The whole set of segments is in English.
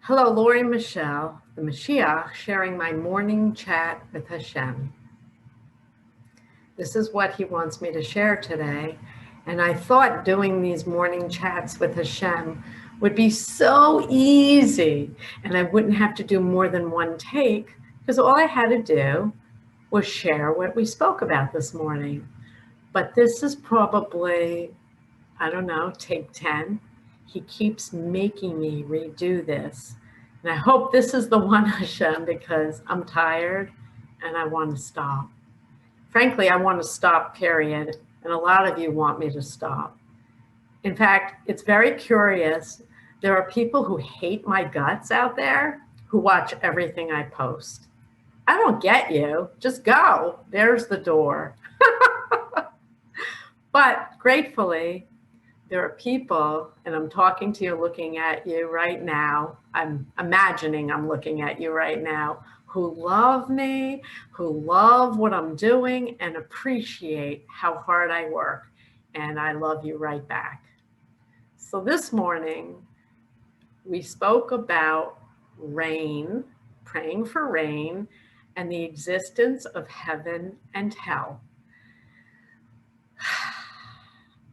Hello, Lori Michelle, the Moshiach, sharing my morning chat with Hashem. This is what he wants me to share today. And I thought doing these morning chats with Hashem would be so easy and I wouldn't have to do more than one take because all I had to do was share what we spoke about this morning. But this is probably, I don't know, take 10. He keeps making me redo this. And I hope this is the one, Hashem, because I'm tired and I want to stop. Frankly, I want to stop, period. And a lot of you want me to stop. In fact, it's very curious. There are people who hate my guts out there who watch everything I post. I don't get you. Just go. There's the door. But gratefully, there are people, and I'm talking to you, looking at you right now. I'm imagining I'm looking at you right now, who love me, who love what I'm doing, and appreciate how hard I work. And I love you right back. So this morning, we spoke about rain, praying for rain, and the existence of heaven and hell.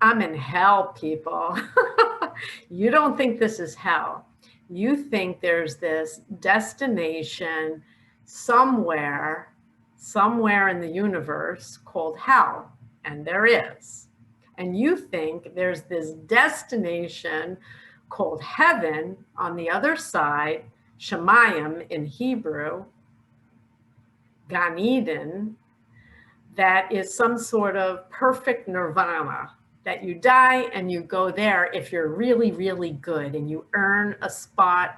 I'm in hell, people. You don't think this is hell. You think there's this destination somewhere in the universe called hell, and there is. And you think there's this destination called heaven on the other side, Shemayim in Hebrew, Gan Eden, that is some sort of perfect nirvana, that you die and you go there if you're really, really good and you earn a spot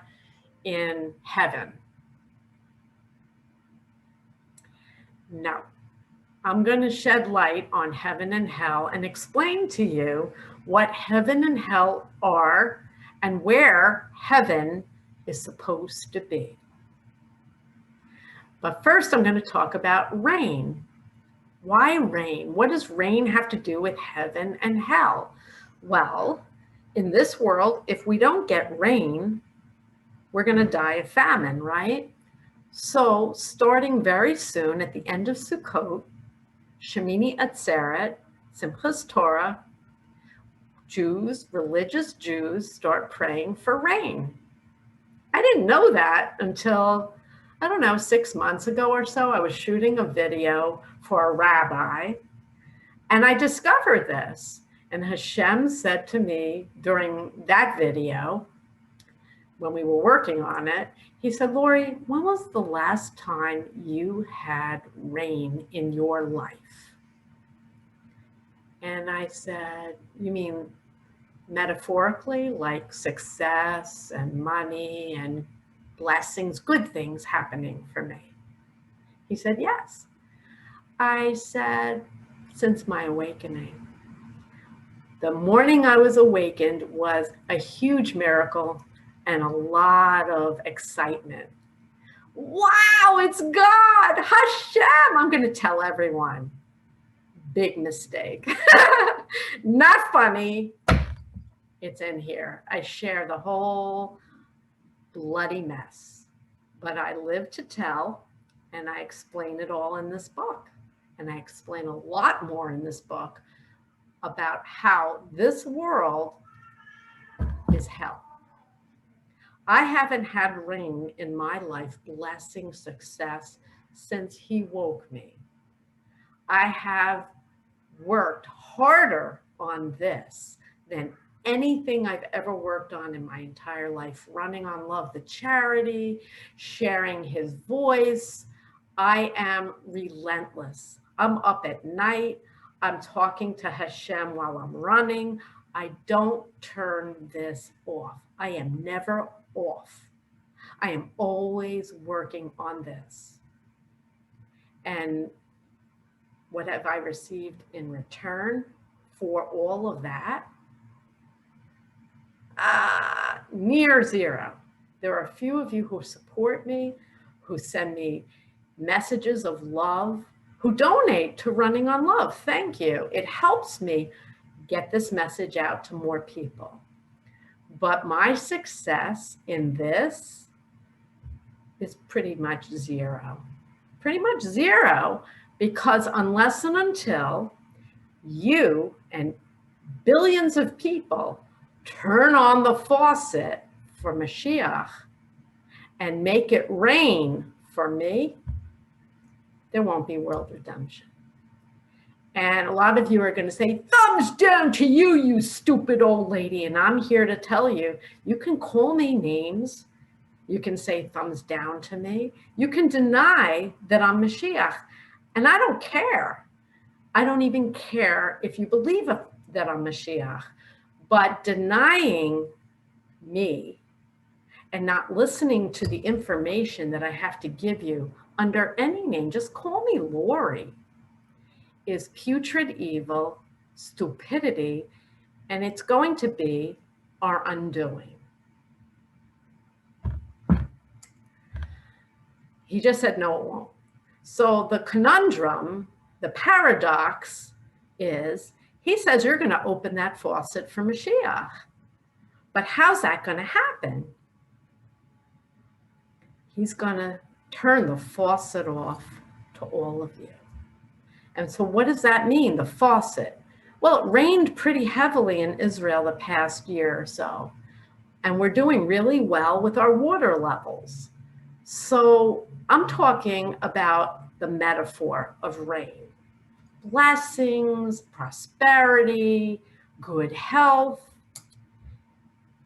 in heaven. No, I'm going to shed light on heaven and hell and explain to you what heaven and hell are and where heaven is supposed to be. But first, I'm going to talk about rain. Why rain? What does rain have to do with heaven and hell? Well, in this world, if we don't get rain, we're going to die of famine, right? So starting very soon at the end of Sukkot, Shemini Atzeret, Simchas Torah, Jews, religious Jews, start praying for rain. I didn't know that until, I don't know, 6 months ago or so. I was shooting a video for a rabbi, and I discovered this. And Hashem said to me during that video, when we were working on it, he said, Lori, when was the last time you had rain in your life? And I said, you mean metaphorically, like success and money and blessings, good things happening for me? He said, yes. I said, since my awakening. The morning I was awakened was a huge miracle and a lot of excitement. Wow, it's God, Hashem. I'm going to tell everyone. Big mistake. Not funny. It's in here. I share the whole bloody mess, but I live to tell, and I explain it all in this book. And I explain a lot more in this book about how this world is hell. I haven't had rain in my life, blessing, success, since he woke me. I have worked harder on this than anything I've ever worked on in my entire life, running on Love the Charity, sharing his voice. I am relentless. I'm up at night. I'm talking to Hashem while I'm running. I don't turn this off. I am never off. I am always working on this. And what have I received in return for all of that? Near zero. There are a few of you who support me, who send me messages of love, who donate to Running on Love. Thank you. It helps me get this message out to more people. But my success in this is pretty much zero. Pretty much zero, because unless and until you and billions of people turn on the faucet for Mashiach and make it rain for me, there won't be world redemption. And a lot of you are going to say, thumbs down to you, you stupid old lady. And I'm here to tell you, you can call me names. You can say thumbs down to me. You can deny that I'm Mashiach. And I don't care. I don't even care if you believe that I'm Mashiach. But denying me and not listening to the information that I have to give you under any name, just call me Lori, is putrid evil, stupidity, and it's going to be our undoing. He just said, no, it won't. So the conundrum, the paradox is, he says you're going to open that faucet for Mashiach. But how's that going to happen? He's going to turn the faucet off to all of you. And so what does that mean, the faucet? Well, it rained pretty heavily in Israel the past year or so, and we're doing really well with our water levels. So I'm talking about the metaphor of rain. Blessings, prosperity, good health.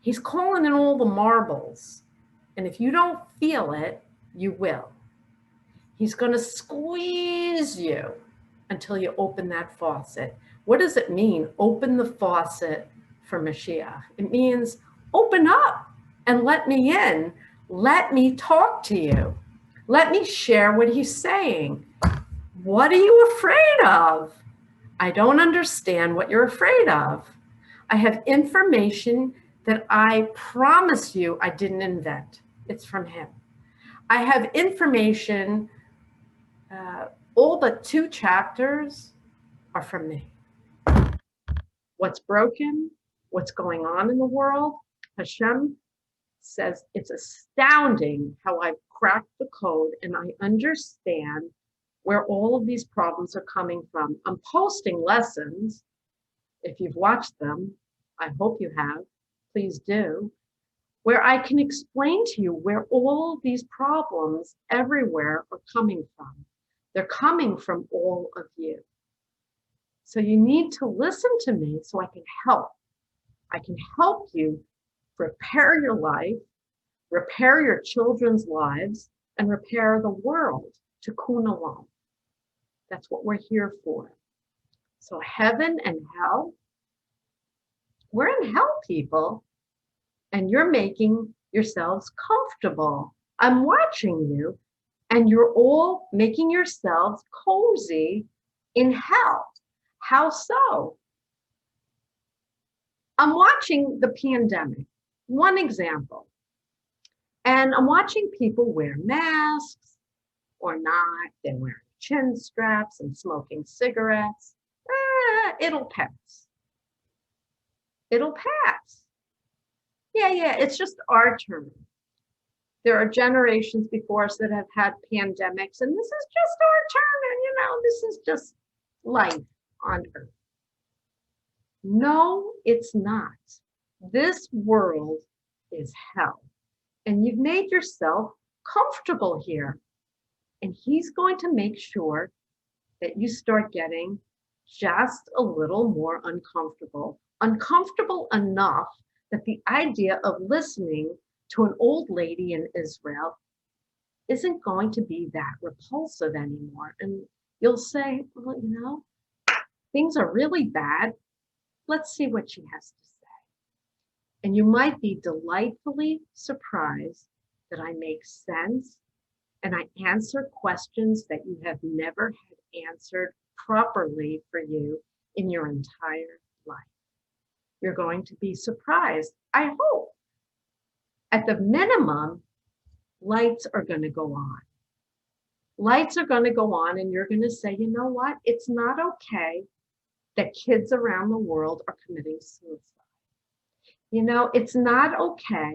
He's calling in all the marbles. And if you don't feel it, you will. He's going to squeeze you until you open that faucet. What does it mean, open the faucet for Mashiach? It means open up and let me in. Let me talk to you. Let me share what he's saying. What are you afraid of? I don't understand what you're afraid of. I have information that I promise you I didn't invent. It's from him. I have information, all but 2 chapters are from me. What's broken, what's going on in the world, Hashem says it's astounding how I've cracked the code and I understand where all of these problems are coming from. I'm posting lessons. If you've watched them, I hope you have, please do, where I can explain to you where all of these problems everywhere are coming from. They're coming from all of you. So you need to listen to me so I can help. I can help you repair your life, repair your children's lives, and repair the world to Tikkun Olam. That's what we're here for. So heaven and hell, we're in hell, people, and you're making yourselves comfortable. I'm watching you, and you're all making yourselves cozy in hell. How so? I'm watching the pandemic, one example, and I'm watching people wear masks or not. They're wearing chin straps and smoking cigarettes. It'll pass. It'll pass. Yeah, it's just our turn. There are generations before us that have had pandemics, and this is just our turn, and this is just life on earth. No, it's not. This world is hell, and you've made yourself comfortable here, and he's going to make sure that you start getting just a little more uncomfortable enough that the idea of listening to an old lady in Israel isn't going to be that repulsive anymore. And you'll say, well, things are really bad. Let's see what she has to say. And you might be delightfully surprised that I make sense and I answer questions that you have never had answered properly for you in your entire life. You're going to be surprised, I hope. At the minimum, lights are going to go on. Lights are going to go on, and you're going to say, you know what? It's not okay that kids around the world are committing suicide. You know, it's not okay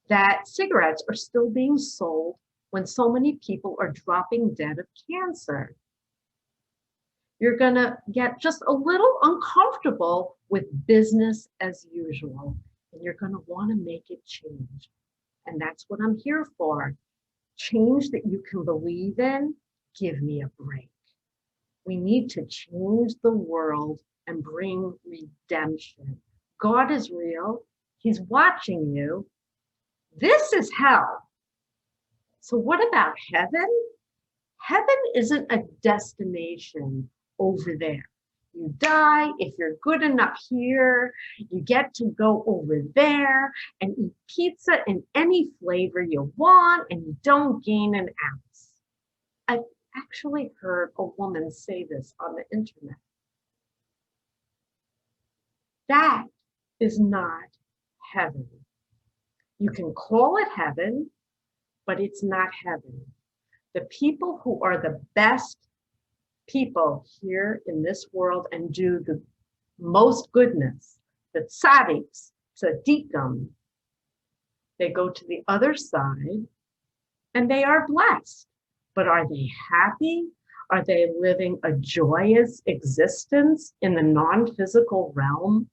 that cigarettes are still being sold when so many people are dropping dead of cancer. You're going to get just a little uncomfortable with business as usual, and you're going to want to make it change. And that's what I'm here for. Change that you can believe in. Give me a break. We need to change the world and bring redemption. God is real. He's watching you. This is hell. So what about heaven? Heaven isn't a destination over there. You die, if you're good enough here, you get to go over there and eat pizza in any flavor you want, and you don't gain an ounce. I've actually heard a woman say this on the internet. That is not heaven. You can call it heaven, but it's not heaven. The people who are the best people here in this world and do the most goodness, the tzaddiks, tzaddikim, they go to the other side and they are blessed. But are they happy? Are they living a joyous existence in the non-physical realm?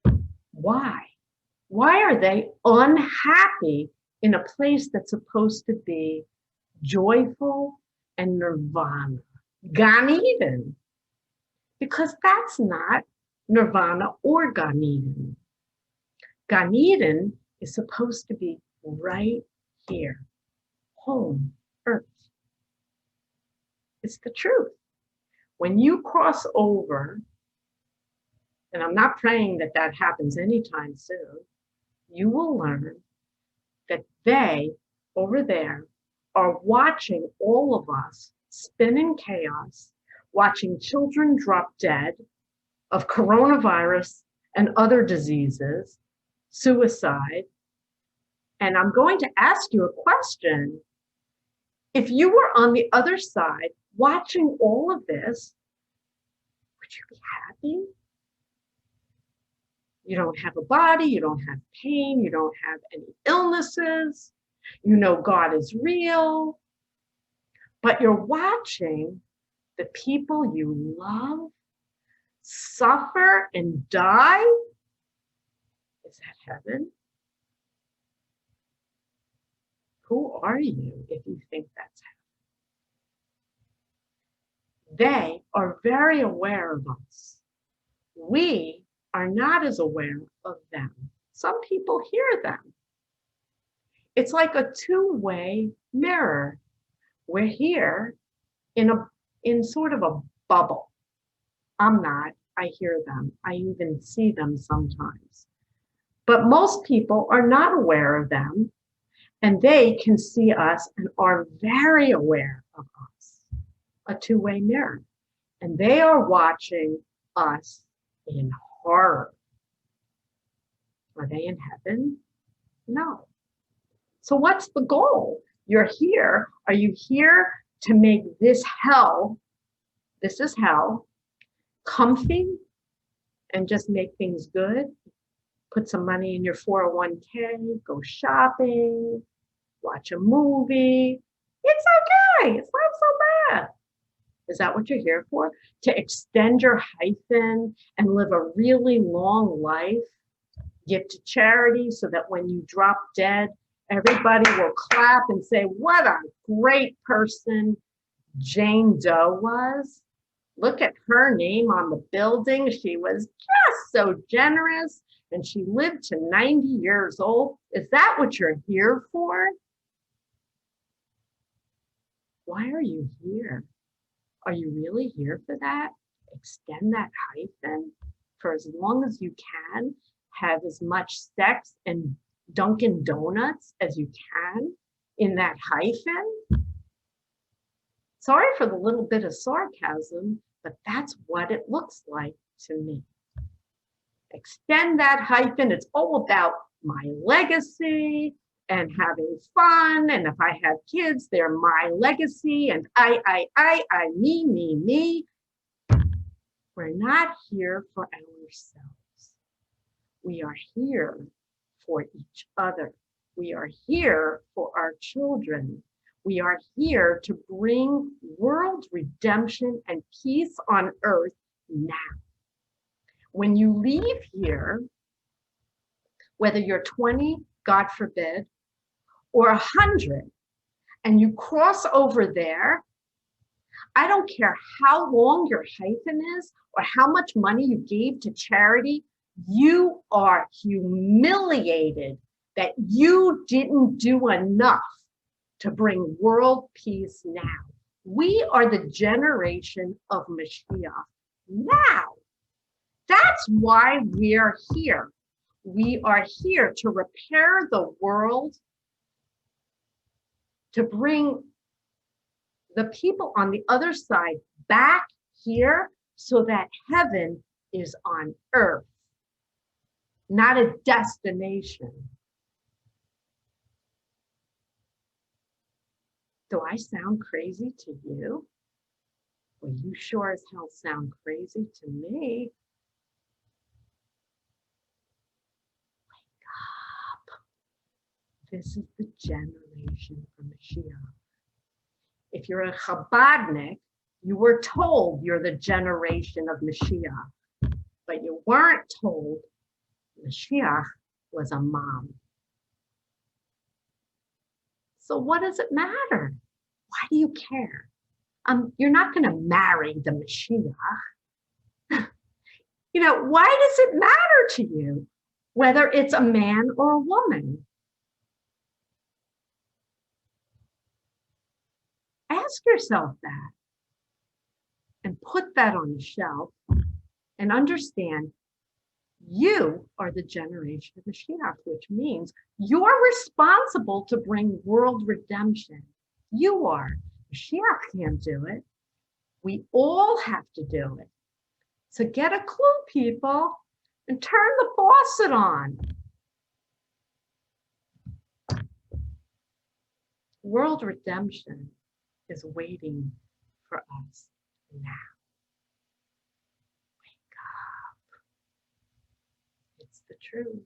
No. Why? Why are they unhappy in a place that's supposed to be joyful and nirvana, Gan Eden? Because that's not nirvana or Gan Eden. Gan Eden is supposed to be right here, home, earth. It's the truth. When you cross over, and I'm not praying that that happens anytime soon, you will learn that they over there are watching all of us spin in chaos, watching children drop dead of coronavirus and other diseases, suicide. And I'm going to ask you a question. If you were on the other side watching all of this, would you be happy? You don't have a body, you don't have pain, you don't have any illnesses, you know God is real, but you're watching the people you love suffer and die? Is that heaven? Who are you if you think that's heaven? They are very aware of us. We are not as aware of them. Some people hear them. It's like a two-way mirror. We're here in sort of a bubble. I'm not. I hear them. I even see them sometimes. But most people are not aware of them, and they can see us and are very aware of us. A two-way mirror. And they are watching us in horror. Are they in heaven? No. So what's the goal? You're here. Are you here to make this hell, this is hell, comfy and just make things good? Put some money in your 401k, go shopping, watch a movie. It's okay. It's not so bad. Is that what you're here for? To extend your hyphen and live a really long life? Give to charity so that when you drop dead, everybody will clap and say, what a great person Jane Doe was. Look at her name on the building. She was just so generous and she lived to 90 years old. Is that what you're here for? Why are you here? Are you really here for that? Extend that hyphen for as long as you can. Have as much sex and Dunkin' Donuts as you can in that hyphen. Sorry for the little bit of sarcasm, but that's what it looks like to me. Extend that hyphen. It's all about my legacy and having fun. And if I have kids, they're my legacy. And I, me. We're not here for ourselves. We are here for each other. We are here for our children. We are here to bring world redemption and peace on earth now. When you leave here, whether you're 20, God forbid, or 100, and you cross over there, I don't care how long your hyphen is or how much money you gave to charity, you are humiliated that you didn't do enough to bring world peace now. We are the generation of Moshiach now. That's why we're here. We are here to repair the world, to bring the people on the other side back here so that heaven is on earth, not a destination. Do I sound crazy to you? Well, you sure as hell sound crazy to me. Wake up. This is the generation for Mashiach. If you're a Chabadnik, you were told you're the generation of Mashiach, but you weren't told Mashiach was a mom. So what does it matter? Why do you care? You're not going to marry the Mashiach. Why does it matter to you whether it's a man or a woman? Ask yourself that and put that on the shelf and understand you are the generation of Mashiach, which means you're responsible to bring world redemption. You are. Mashiach can't do it. We all have to do it. So get a clue, people, and turn the faucet on. World redemption is waiting for us now. Wake up. It's the truth.